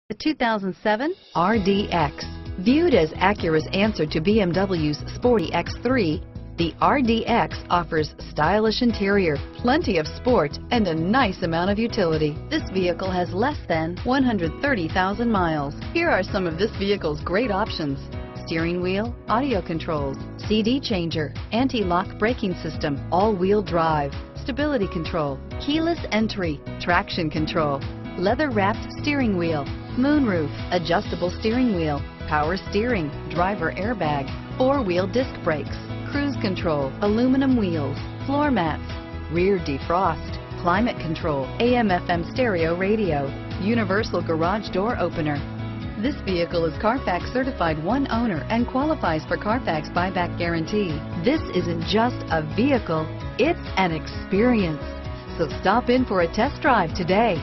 The 2007 RDX. Viewed as Acura's answer to BMW's sporty X3, the RDX offers stylish interior, plenty of sport, and a nice amount of utility. This vehicle has less than 130,000 miles. Here are some of this vehicle's great options: steering wheel audio controls, CD changer, anti-lock braking system, all-wheel drive, stability control, keyless entry, traction control, leather-wrapped steering wheel, moonroof, adjustable steering wheel, power steering, driver airbag, four-wheel disc brakes, cruise control, aluminum wheels, floor mats, rear defrost, climate control, AM/FM stereo radio, universal garage door opener. This vehicle is Carfax certified one owner and qualifies for Carfax buyback guarantee. This isn't just a vehicle, it's an experience. So stop in for a test drive today.